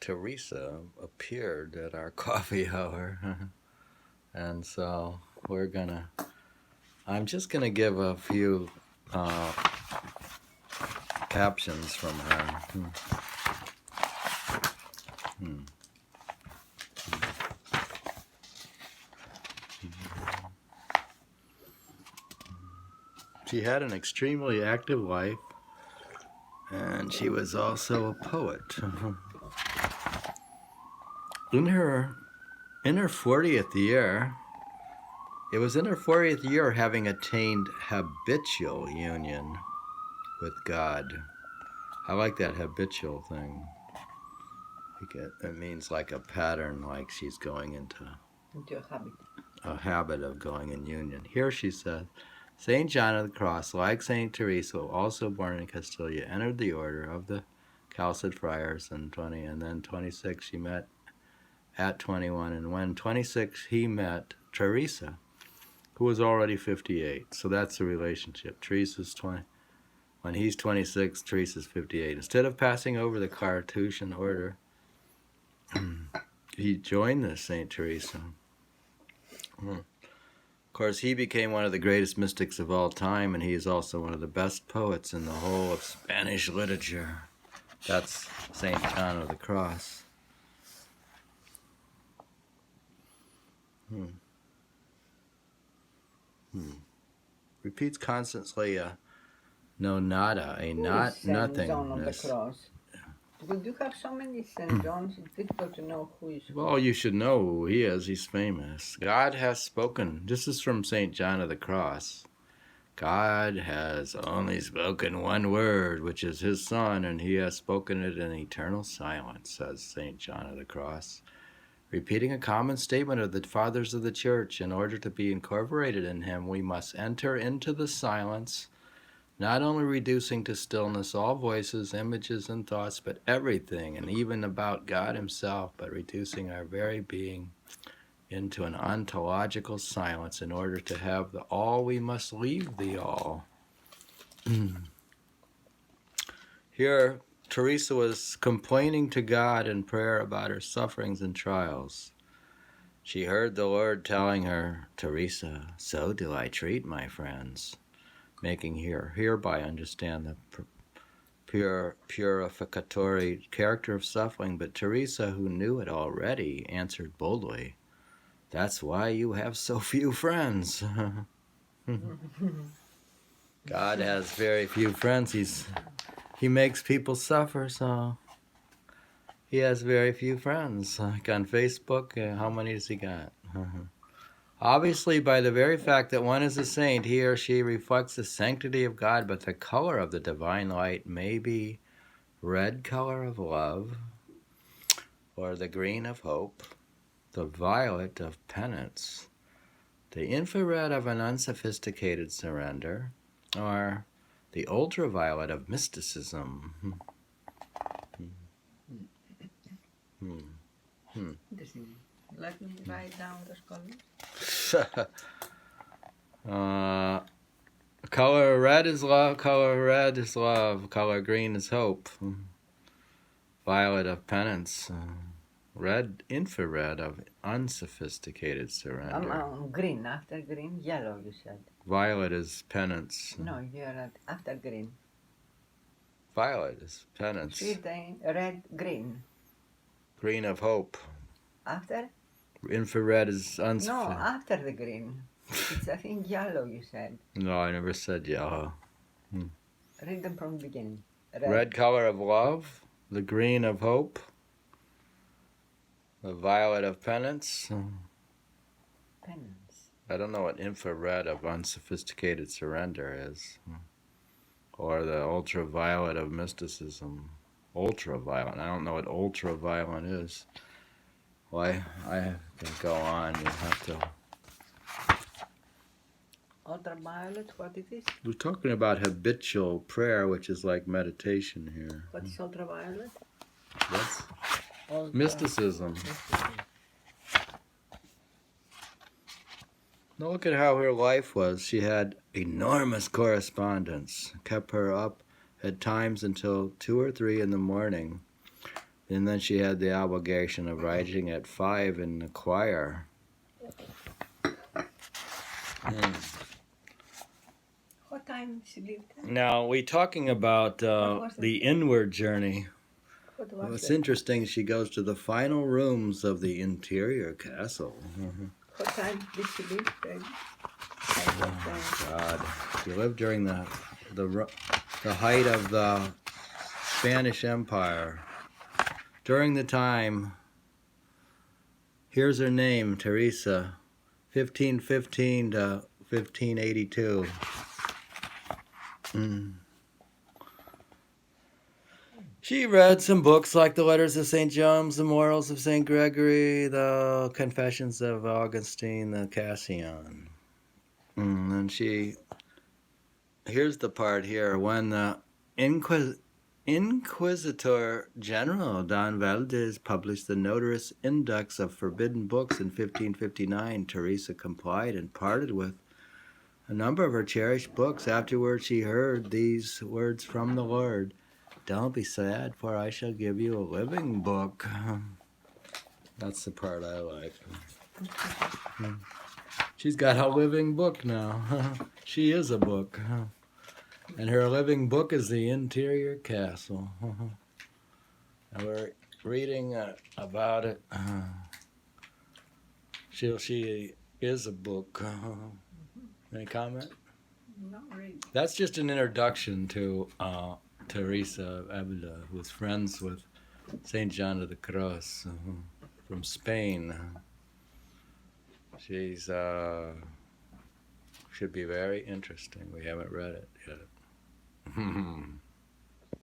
Teresa appeared at our coffee hour. And so I'm just gonna give a few captions from her. She had an extremely active life, and she was also a poet. In her 40th year, it was in her 40th year having attained habitual union with God. I like that habitual thing. It means like a pattern, like she's going into a habit of going in union. Here she says, St. John of the Cross, like St. Teresa, also born in Castilla, entered the order of the Chalcid friars in 20, and then 26 she met at 21, and when 26 he met Teresa, who was already 58. So that's the relationship. Teresa's 20. When he's 26, Teresa's 58. Instead of passing over the Carthusian order, he joined the St. Teresa. Of course, he became one of the greatest mystics of all time, and he is also one of the best poets in the whole of Spanish literature. That's St. John of the Cross. Repeats constantly no nada, a not nothingness. John of the Cross? Because you have so many St. Johns, it's difficult to know who is who. Well, you should know who he is. He's famous. God has spoken. This is from St. John of the Cross. God has only spoken one word, which is his Son, and he has spoken it in eternal silence, says St. John of the Cross, repeating a common statement of the Fathers of the Church. In order to be incorporated in him, we must enter into the silence, not only reducing to stillness all voices, images, and thoughts, but everything, and even about God himself, but reducing our very being into an ontological silence. In order to have the all, we must leave the all. Here, Teresa was complaining to God in prayer about her sufferings and trials. She heard the Lord telling her, Teresa, so do I treat my friends, making her hereby understand the purificatory character of suffering. But Teresa, who knew it already, answered boldly, that's why you have so few friends. God has very few friends. He makes people suffer, so he has very few friends. Like on Facebook, how many does he got? Obviously, by the very fact that one is a saint, he or she reflects the sanctity of God, but the color of the divine light may be red color of love, or the green of hope, the violet of penance, the infrared of an unsophisticated surrender, or the ultraviolet of mysticism. Let me write down the colors. Color red is love, color green is hope, violet of penance, red infrared of unsophisticated surrender. Green, after green, yellow, you said. Violet is penance. No, you're right. After green. Violet is penance. Red, green. Green of hope. After? Infrared is unsophisticated. No, after the green. It's, I think, yellow, you said. No, I never said yellow. Read them from the beginning. Red color of love, the green of hope, the violet of penance. Penance. I don't know what infrared of unsophisticated surrender is. Or the ultraviolet of mysticism. Ultraviolet. I don't know what ultraviolet is. Well, I can go on. You have to. Ultraviolet, what it is? We're talking about habitual prayer, which is like meditation here. What is ultraviolet? That's mysticism. Now look at how her life was. She had enormous correspondence, kept her up at times until 2 or 3 in the morning, And then she had the obligation of writing at 5 in the choir. What time she lived? Now, we talking about the inward journey. What was What's that? interesting, she goes to the final rooms of the interior castle. What time did she live? Oh, God. She lived during the height of the Spanish Empire. During the time, here's her name, Teresa, 1515 to 1582. She read some books like the Letters of St. James, the Morals of St. Gregory, the Confessions of Augustine, the Cassian. And here's the part here, when the Inquisitor General Don Valdez published the Notaris Index of Forbidden Books in 1559, Teresa complied and parted with a number of her cherished books. Afterwards, she heard these words from the Lord: "Don't be sad, for I shall give you a living book." That's the part I like. She's got a living book now. She is a book. And her living book is the interior castle. And we're reading about it. She is a book. Any comment? Not really. That's just an introduction to Teresa of Avila, who was friends with Saint John of the Cross from Spain. She's should be very interesting. We haven't read it yet.